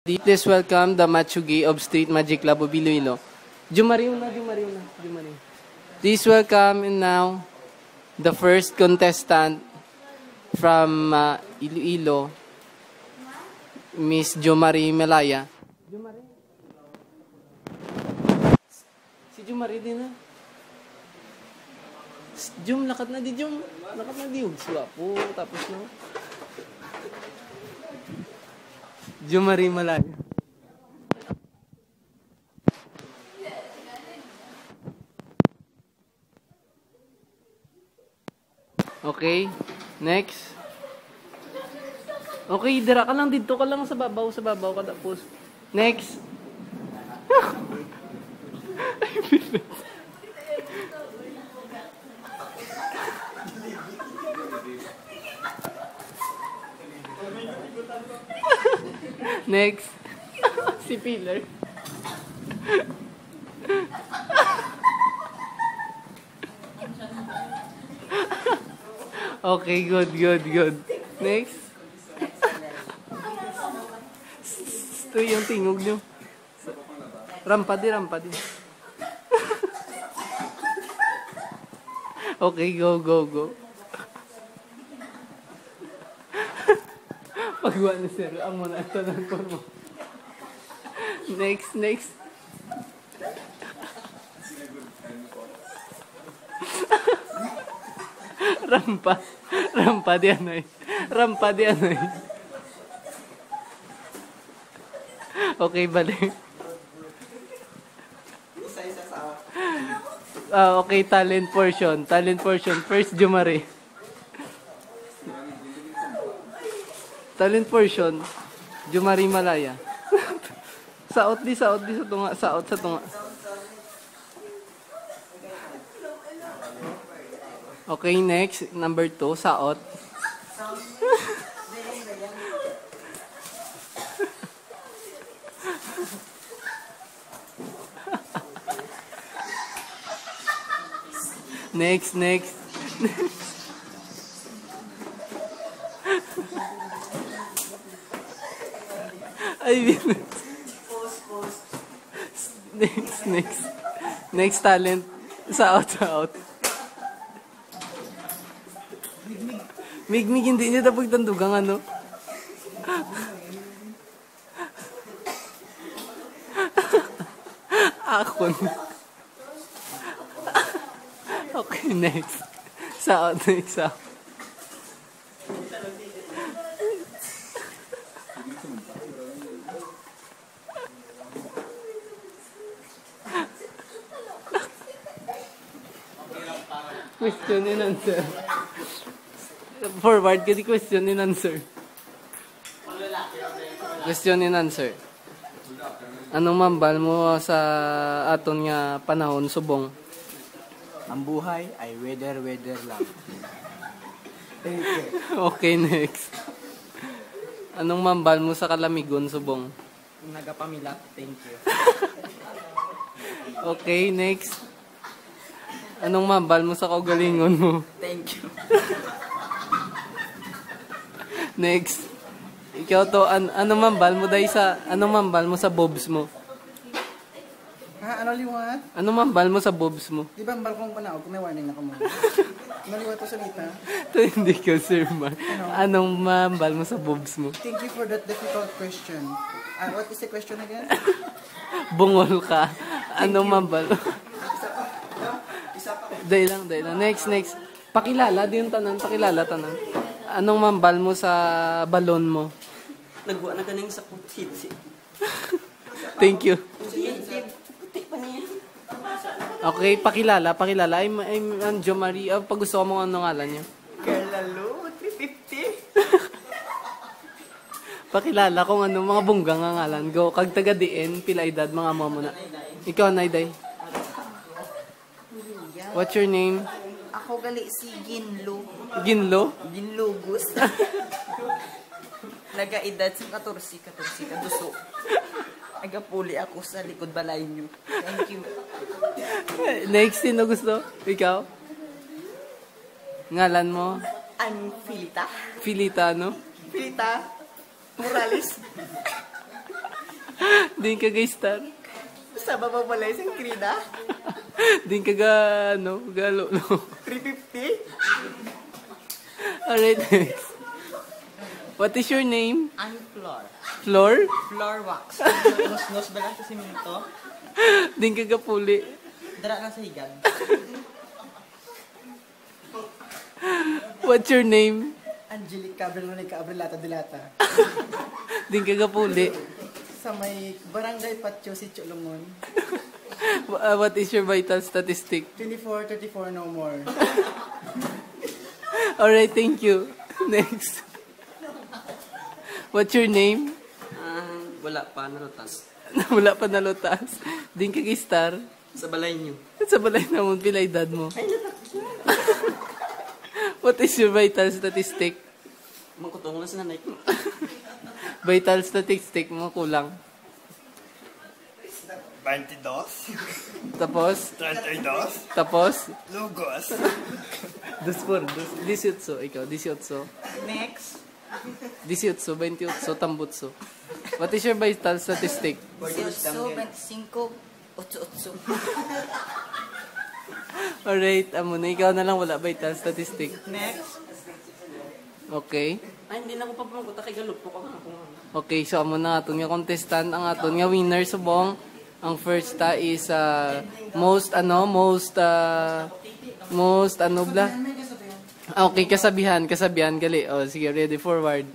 Please welcome the Machugi of Street Magic Club of Iloilo. Jumariw na. Please welcome now the first contestant from Iloilo, Miss Jumari Melaya. Si Jumari din na. Jum, lakat na di Jum. Lakat na di. Swapo. Tapos no. Jumari Melaya. Okay, next. Okay, dira ka lang dito ka lang sa babaw ka tapos. Next. Next. Si Pilar. Okay, good. Next. Ito yung tingog nyo. Rampa di. Okay, go. Pagwa ni sir, ang muna ito ng formo. Next. Rampa di anoy. Okay, balik. Okay, talent portion. First, Jumari. Talent portion, Jumari Malaya. Saot di sa tunga. Saot sa tunga. Okay, next. Number 2, saot. Next. Ay, next talent. Saot. Mig, hindi niya tapos tandugang ano. Akon. Okay, next. Saot. Question and answer. Forward ka di question and answer. Question and answer. Anong mambal mo sa aton nga panahon subong? Ang buhay ay weather lang. Okay, next. Anong mambal mo sa kalamigon subong? Nagapamilat, thank you. Okay, next. Anong mambal mo sa kaugalingon mo? Thank you. Next. Ikaw to, anong mambal mo sa bobs mo? Ha? Ano liwat? Anong mambal mo sa bobs mo? Di ba ang balkong panaog kung may warning na ka mo? Ano liwat to salita? Ito hindi ko, Sir Mark. Anong mambal mo sa bobs mo? Thank you for that difficult question. What is the question again? Bungol ka. Anong mambal? Dahil lang. Next. Pakilala din tanan. Anong mambal mo sa balon mo? Nagwa na ganing sa kutsi. Thank you. Puti pa niya. Okay, pakilala. I'm Jomari. Pag gusto ko mong ano ngalan niya. Galalo, 350. Pakilala kung ano mga bunggang nga ngalan. Go, kag taga diin, pila edad, mga mamo na. Ikaw, Nayday. What's your name? Ako gali si Ginlo. Ginlo? Ginlogus. Nagaedad sa 14 kaduso. Agapuli ako sa likod balay niyo. Thank you. Next, sino gusto? Ikaw? Ngalan mo? Ang Filita. Filita, no? Filita Morales. Din ka gay star. Sa baba pala isang krida. Din ka ga, ano, galo. 350. Alright, next. What is your name? I'm Flor. Floor? Floor wax. Nos ba lang sa simento? Din ka ga puli. Dara lang sa higad. What's your name? Angelica Abrelonica Abrelata Dilata. Din ka ga puli. Sa may Barangay Patio, Sitio Lumon. What is your vital statistic? 24, 34, no more. Alright, thank you. Next. What's your name? Wala pa, narutas. Wala pa nalutas. Din ka gay star. Sa balay niyo. Sa balay na mo, pilay dad mo. What is your vital statistic? Mangkutong lang sa nanay ko. Vital statistic mo kulang. 22, Tapos? 32, Tapos? lugos. 18. Ikaw, 18. Next. 18, 28, tambutso. What is your vital statistic? 25, 88. Alright, amo na. Ikaw na lang wala vital statistic. Next. Okay. Ay, hindi na ako pa pumunta kay Galop ko. Okay, so amo na aton nga contestant. Ang aton nga winner subong. Ang first is most bla? Okay, kasabihan gali. Oh, sige, ready forward.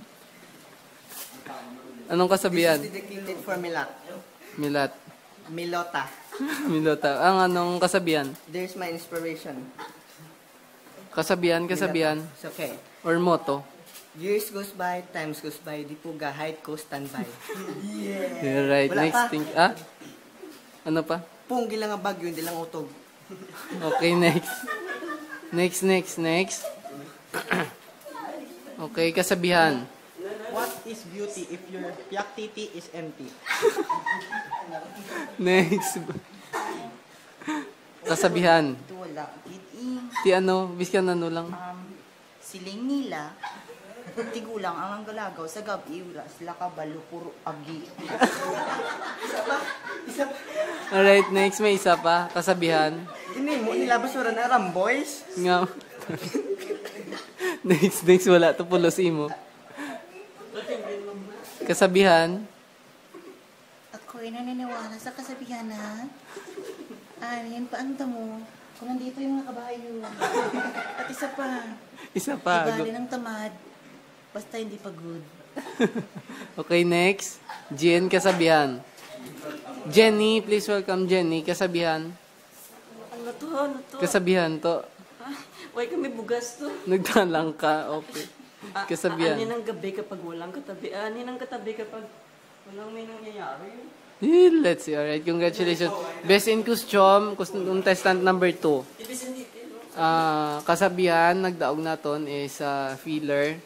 Anong kasabihan? This is dedicated for Milat. Milat. Milota. Milota. Ang anong kasabihan? There's my inspiration. Kasabihan. It's okay. Or motto. Years goes by, times goes by, di po gahide ko standby. Yeah, right. Wala Next pa. thing. Ano pa? Punggi lang ang bagyo, hindi lang utog. Okay, next. Next. Okay, kasabihan. What is beauty if your yak titi is empty? Next. Kasabihan. Ito wala. It-ing. Ti ano, biskan ano lang. Siling nila, tigulang ang galagaw sa gabi, wala sila kabalo, puro agi. Alright, next may isa pa. Kasabihan. Ini mo, nilabas mo rin na boys. Nga. next, wala to pulos imo. Kasabihan. Ako'y naniniwala sa kasabihan na anin pa ang damo kung nandito yung mga kabayo. At isa pa, Isa pa. ibali ng tamad, basta hindi pagod. Okay, next. Jen, kasabihan. Jenny, please welcome Jenny. Kasabihan. Ano to? Kasabihan to. Why kami bugas to? Nagdalang ka. Okay. Kasabihan. Anin ang gabi kapag walang katabi. Anin ang katabi kapag walang may nangyayari. Let's see. Alright, congratulations. Best in costume, contestant number 2. Kasabihan, nagdaog naton is filler.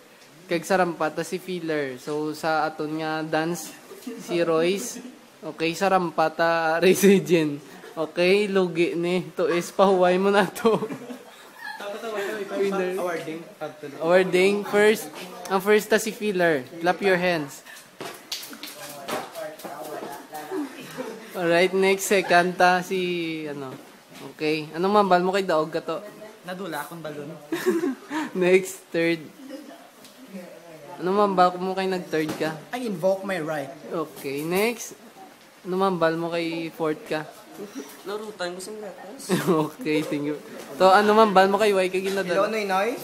Kag sarampat si filler. So, sa aton nga dance, si Royce. Okay, sarampat Race Jen. Okay, lugi ni. To is pahuway mo na to. Awarding. First, ang first si filler. Clap your hands. Alright, next second si Okay. Anong mambal mo kay daog ka to? Nadula akong balon. Next, third. Anong mambal mo kay nag-third ka? I invoke my right. Okay, next. Anong mambal mo kay fourth ka? Narutan ko sa gatas. Okay, thank you. To, ano mambal mo kay Y ka Hello, ginadala? Noy Noy.